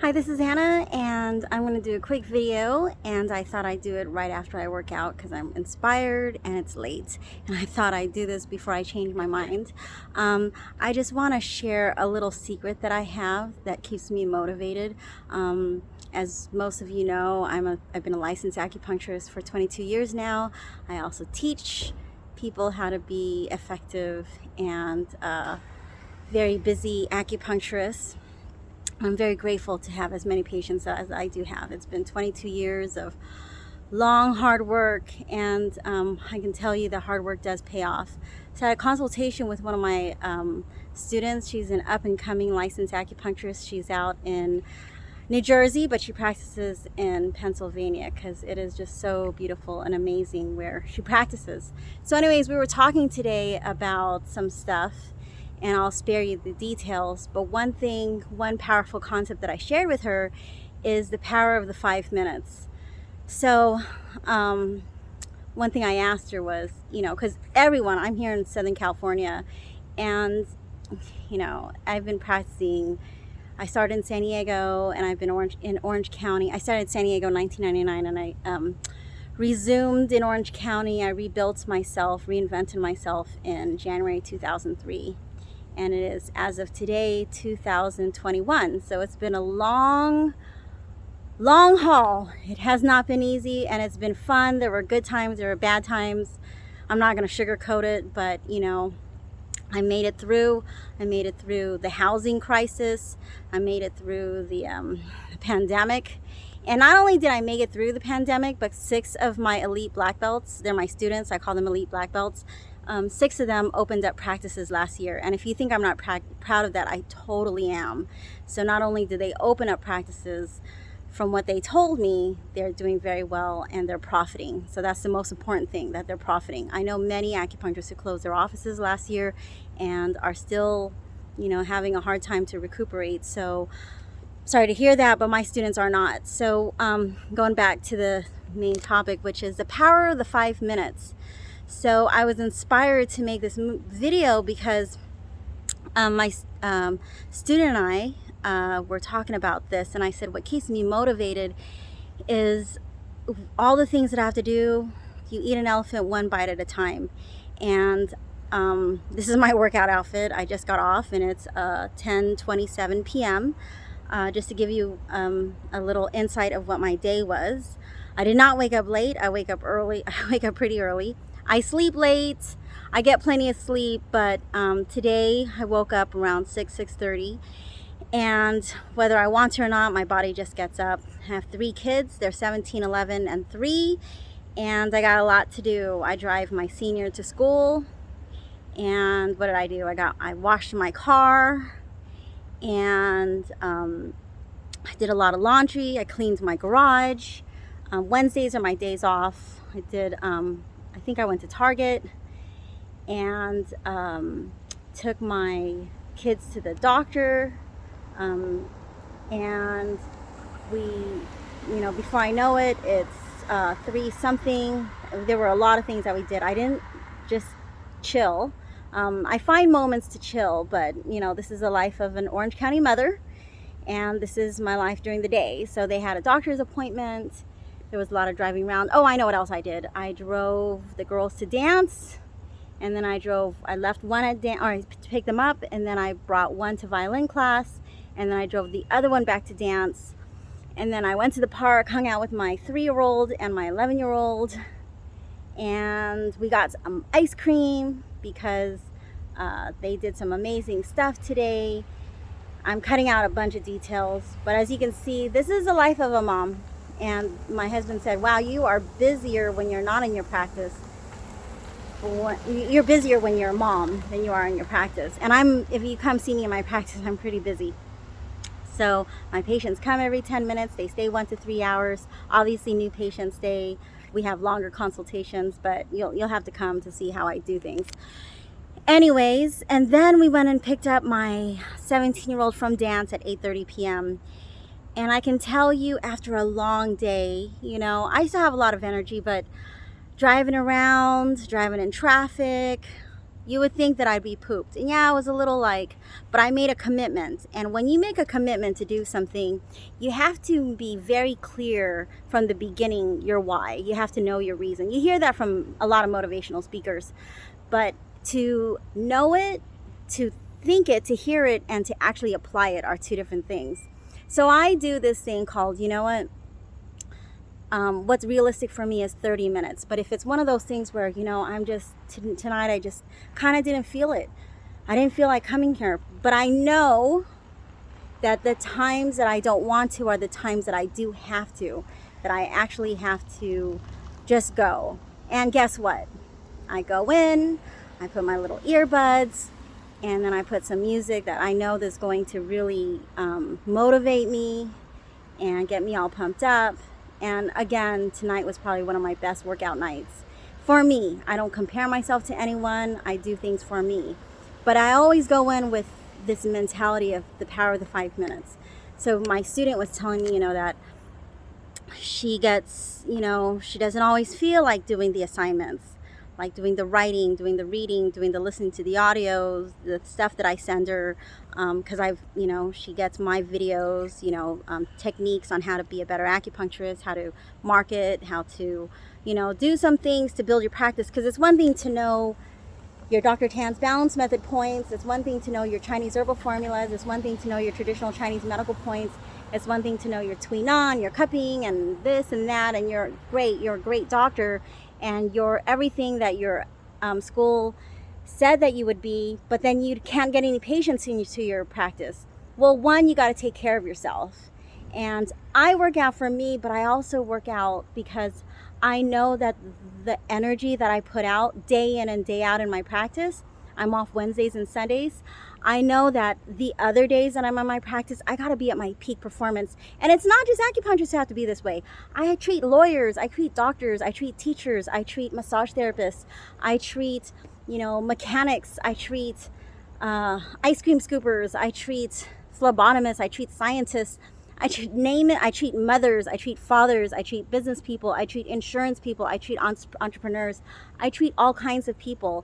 Hi, this is Anna, and I'm going to do a quick video, and I thought I'd do it right after I work out because I'm inspired and it's late, and I thought I'd do this before I change my mind. I just want to share a little secret that I have that keeps me motivated. As most of you know, I've been a licensed acupuncturist for 22 years now. I also teach people how to be effective and very busy acupuncturists. I'm very grateful to have as many patients as I do have. It's been 22 years of long, hard work, and I can tell you the hard work does pay off. So I had a consultation with one of my students. She's an up-and-coming licensed acupuncturist. She's out in New Jersey, but she practices in Pennsylvania because it is just so beautiful and amazing where she practices. So anyways, we were talking today about some stuff, and I'll spare you the details, but one powerful concept that I shared with her is the power of the 5 minutes. So one thing I asked her was, because I'm here in Southern California, and I've been practicing. I started in San Diego, and I've been in Orange County. I started in San Diego in 1999, and I resumed in Orange County. I reinvented myself in January 2003. And it is, as of today, 2021. So it's been a long haul. It has not been easy, and it's been fun. There were good times, there were bad times. I'm not going to sugarcoat it, but I made it through. I made it through the housing crisis. I made it through the pandemic. And not only did I make it through the pandemic, but 6 of my elite black belts, they're my students, I call them elite black belts, 6 of them opened up practices last year. And if you think I'm not proud of that, I totally am. So not only did they open up practices, from what they told me, they're doing very well and they're profiting. So that's the most important thing, that they're profiting. I know many acupuncturists who closed their offices last year and are still, having a hard time to recuperate. So sorry to hear that, but my students are not. So going back to the main topic, which is the power of the 5 minutes. So I was inspired to make this video because my student and I were talking about this, and I said what keeps me motivated is all the things that I have to do. You eat an elephant one bite at a time. And this is my workout outfit. I just got off, and it's 10:27 p.m. Just to give you a little insight of what my day was. I did not wake up late. I wake up early. I wake up pretty early. I sleep late. I get plenty of sleep, but today I woke up around 6:30, and whether I want to or not, my body just gets up. I have 3 kids. They're 17, 11, and 3, and I got a lot to do. I drive my senior to school, and what did I do? I washed my car, and I did a lot of laundry. I cleaned my garage. Wednesdays are my days off. I think I went to Target and took my kids to the doctor, and we, before I know it, it's 3 something. There were a lot of things that we did. I didn't just chill. I find moments to chill, but this is the life of an Orange County mother, and this is my life during the day. So they had a doctor's appointment. There was a lot of driving around. Oh, I know what else I did. I drove the girls to dance, and then I left one to pick them up, and then I brought one to violin class, and then I drove the other one back to dance, and then I went to the park, hung out with my 3-year-old and my 11-year-old, and we got some ice cream because they did some amazing stuff today. I'm cutting out a bunch of details, but as you can see, this is the life of a mom. And my husband said, wow, you are busier when you're not in your practice. You're busier when you're a mom than you are in your practice. And if you come see me in my practice, I'm pretty busy. So my patients come every 10 minutes. They stay 1 to 3 hours. Obviously, new patients stay. We have longer consultations, but you'll have to come to see how I do things. Anyways, and then we went and picked up my 17-year-old from dance at 8:30 p.m. And I can tell you, after a long day, I still have a lot of energy, but driving in traffic, you would think that I'd be pooped. And yeah, I was a little like, but I made a commitment. And when you make a commitment to do something, you have to be very clear from the beginning your why. You have to know your reason. You hear that from a lot of motivational speakers. But to know it, to think it, to hear it, and to actually apply it are two different things. So I do this thing called, you know what? What's realistic for me is 30 minutes. But if it's one of those things where, you know, tonight I just kind of didn't feel it. I didn't feel like coming here. But I know that the times that I don't want to are the times that I do have to, that I actually have to just go. And guess what? I go in, I put my little earbuds, and then I put some music that I know that's going to really motivate me and get me all pumped up. And again, tonight was probably one of my best workout nights. For me, I don't compare myself to anyone. I do things for me. But I always go in with this mentality of the power of the 5 minutes. So my student was telling me, you know, that she gets, you know, she doesn't always feel like doing the assignments, like doing the writing, doing the reading, doing the listening to the audios, the stuff that I send her, because you know, she gets my videos, you know, techniques on how to be a better acupuncturist, how to market, how to, you know, do some things to build your practice. Because it's one thing to know your Dr. Tan's balance method points. It's one thing to know your Chinese herbal formulas. It's one thing to know your traditional Chinese medical points. It's one thing to know your Tui Nan, your cupping, and this and that, and you're a great doctor, and you're everything that your school said that you would be, but then you can't get any patients into your practice. Well, one, you got to take care of yourself. And I work out for me, but I also work out because I know that the energy that I put out day in and day out in my practice, I'm off Wednesdays and Sundays. I know that the other days that I'm on my practice, I got to be at my peak performance. And it's not just acupuncturists who have to be this way. I treat lawyers, I treat doctors, I treat teachers, I treat massage therapists, I treat, you know, mechanics, I treat ice cream scoopers, I treat phlebotomists, I treat scientists, I treat, name it, I treat mothers, I treat fathers, I treat business people, I treat insurance people, I treat entrepreneurs, I treat all kinds of people.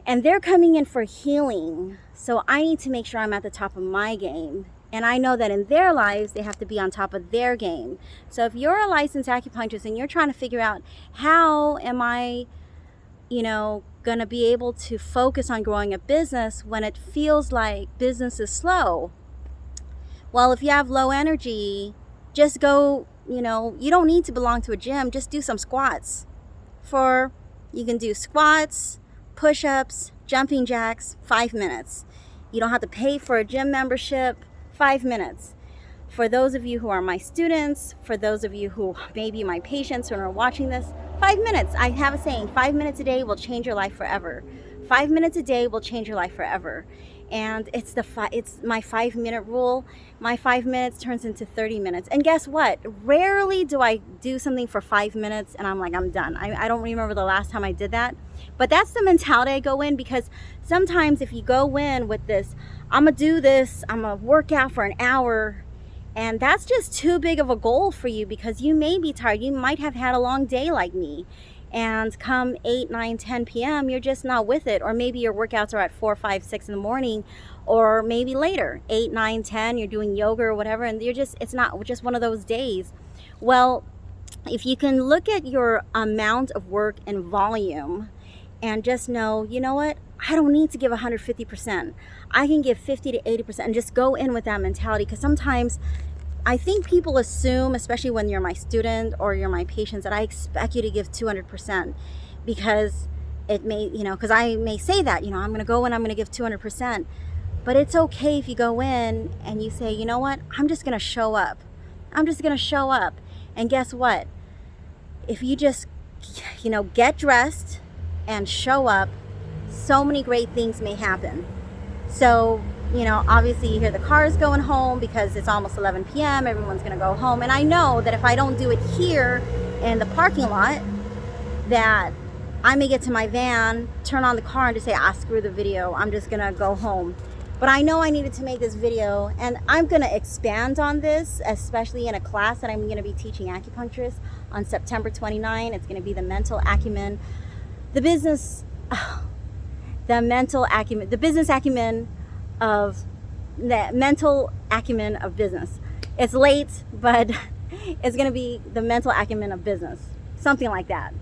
And they're coming in for healing. So I need to make sure I'm at the top of my game. And I know that in their lives, they have to be on top of their game. So if you're a licensed acupuncturist and you're trying to figure out how am I, you know, going to be able to focus on growing a business when it feels like business is slow. Well, if you have low energy, just go, you know, you don't need to belong to a gym. Just do some squats. You can do squats, push-ups, jumping jacks, 5 minutes. You don't have to pay for a gym membership, 5 minutes. For those of you who are my students, for those of you who may be my patients who are watching this, 5 minutes. I have a saying, 5 minutes a day will change your life forever. 5 minutes a day will change your life forever. And it's my 5 minute rule. My 5 minutes turns into 30 minutes. And guess what? Rarely do I do something for 5 minutes and I'm like, I'm done. I don't remember the last time I did that. But that's the mentality I go in, because sometimes if you go in with this, I'm gonna do this, I'm gonna work out for an hour, and that's just too big of a goal for you, because you may be tired. You might have had a long day like me. And come 8, 9, 10 p.m., you're just not with it. Or maybe your workouts are at 4, 5, 6 in the morning, or maybe later, 8, 9, 10, you're doing yoga or whatever, and it's not just one of those days. Well, if you can look at your amount of work and volume and just know, you know what, I don't need to give 150%. I can give 50 to 80% and just go in with that mentality. Because sometimes I think people assume, especially when you're my student or you're my patients, that I expect you to give 200%, because it may, you know, because I may say that, you know, I'm going to go in, I'm going to give 200%. But it's okay if you go in and you say, you know what, I'm just going to show up. I'm just going to show up. And guess what? If you just, you know, get dressed and show up, so many great things may happen. So, you know, obviously you hear the cars going home because it's almost 11 p.m. Everyone's going to go home. And I know that if I don't do it here in the parking lot, that I may get to my van, turn on the car, and just say, screw the video. I'm just going to go home. But I know I needed to make this video, and I'm going to expand on this, especially in a class that I'm going to be teaching acupuncturists on September 29. It's going to be the mental acumen. The business... the mental acumen, the business acumen of the mental acumen of business. It's late, but it's going to be the mental acumen of business, something like that.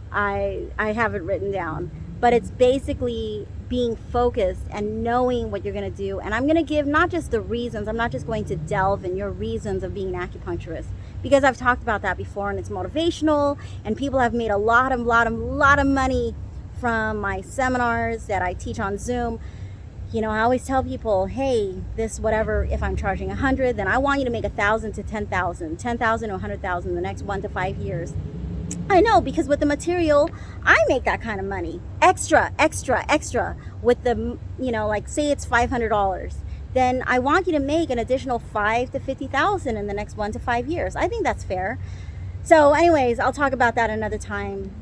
I have it written down, but it's basically being focused and knowing what you're going to do. And I'm going to give not just the reasons, I'm not just going to delve in your reasons of being an acupuncturist, because I've talked about that before and it's motivational, and people have made a lot of money from my seminars that I teach on Zoom. You know, I always tell people, hey, this whatever, if I'm charging 100, then I want you to make 1,000 to 10,000, 10,000 to 100,000 in the next 1 to 5 years. I know, because with the material, I make that kind of money. Extra with the, you know, like say it's $500. Then I want you to make an additional 5 to 50,000 in the next 1 to 5 years. I think that's fair. So anyways, I'll talk about that another time.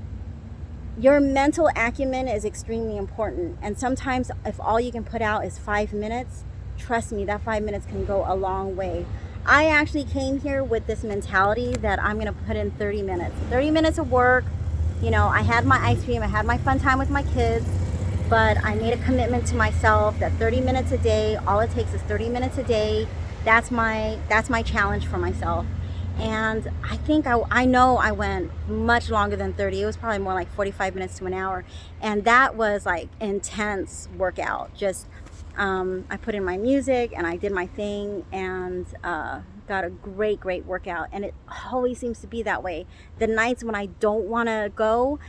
Your mental acumen is extremely important. And sometimes if all you can put out is 5 minutes, trust me, that 5 minutes can go a long way. I actually came here with this mentality that I'm going to put in 30 minutes. 30 minutes of work. You know, I had my ice cream, I had my fun time with my kids, but I made a commitment to myself that 30 minutes a day, all it takes is 30 minutes a day. That's my challenge for myself. And I think I know I went much longer than 30. It was probably more like 45 minutes to an hour. And that was like intense workout. Just, I put in my music and I did my thing and got a great workout. And it always seems to be that way. The nights when I don't want to go,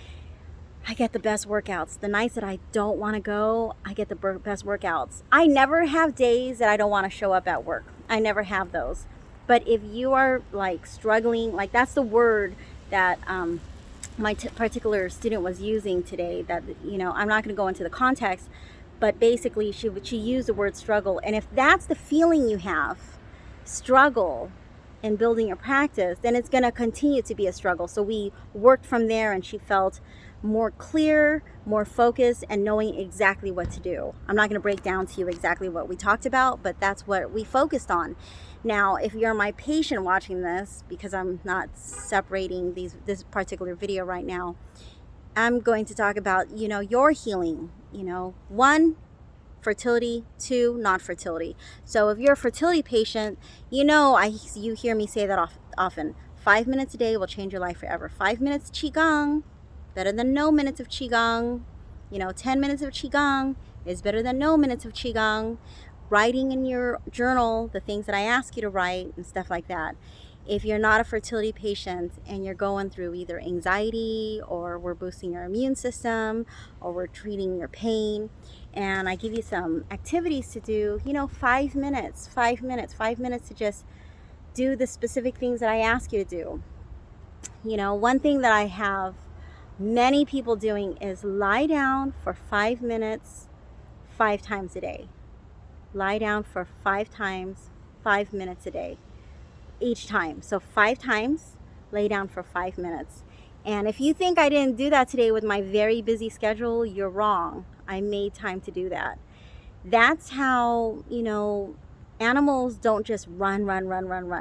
I get the best workouts. The nights that I don't want to go, I get the best workouts. I never have days that I don't want to show up at work. I never have those. But if you are like struggling, like that's the word that my particular student was using today, that, you know, I'm not going to go into the context, but basically she used the word struggle. And if that's the feeling you have, struggle in building your practice, then it's going to continue to be a struggle. So we worked from there and she felt more clear, more focused, and knowing exactly what to do. I'm not going to break down to you exactly what we talked about, but that's what we focused on. Now, if you're my patient watching this, because I'm not separating this particular video right now, I'm going to talk about, you know, your healing. You know, 1, fertility, 2, not fertility. So if you're a fertility patient, you know, you hear me say that often. 5 minutes a day will change your life forever. 5 minutes Qigong, better than no minutes of Qigong. You know, 10 minutes of Qigong is better than no minutes of Qigong. Writing in your journal the things that I ask you to write and stuff like that. If you're not a fertility patient and you're going through either anxiety, or we're boosting your immune system, or we're treating your pain, and I give you some activities to do, you know, 5 minutes to just do the specific things that I ask you to do. You know, one thing that I have many people doing is lie down for 5 minutes 5 times a day. Lie down for 5 times, 5 minutes a day, each time. So 5 times, lay down for 5 minutes. And if you think I didn't do that today with my very busy schedule, you're wrong. I made time to do that. That's how, you know, animals don't just run.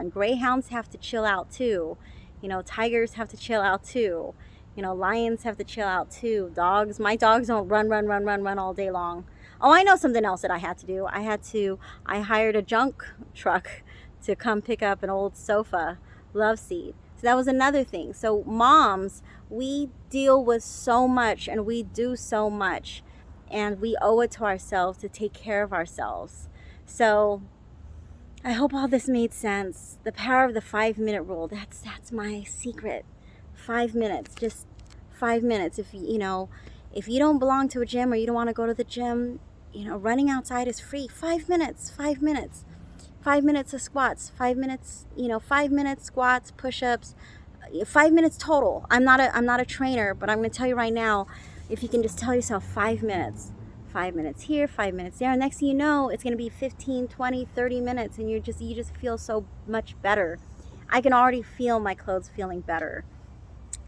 Greyhounds have to chill out too. You know, tigers have to chill out too. You know, lions have to chill out too. Dogs, my dogs don't run all day long. Oh, I know something else that I had to do. I hired a junk truck to come pick up an old sofa, love seat. So that was another thing. So moms, we deal with so much and we do so much, and we owe it to ourselves to take care of ourselves. So I hope all this made sense. The power of the 5-minute rule, that's my secret. 5 minutes, just 5 minutes. If you don't belong to a gym or you don't want to go to the gym, you know, running outside is free. 5 minutes. 5 minutes of squats, 5 minutes, 5 minutes squats, push-ups, 5 minutes total. I'm not a trainer, but I'm going to tell you right now, if you can just tell yourself 5 minutes, 5 minutes here, 5 minutes there, and next thing you know, it's going to be 15, 20, 30 minutes, and you just feel so much better. I can already feel my clothes feeling better.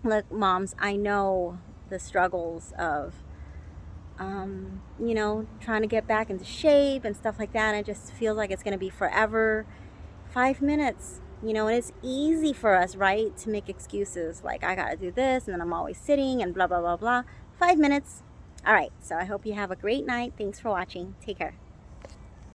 Look, moms, I know the struggles of trying to get back into shape and stuff like that, and it just feels like it's going to be forever. 5 minutes, and it's easy for us, right, to make excuses like I got to do this, and then I'm always sitting and blah blah blah blah. 5 minutes. All right, so I hope you have a great night. Thanks for watching. Take care.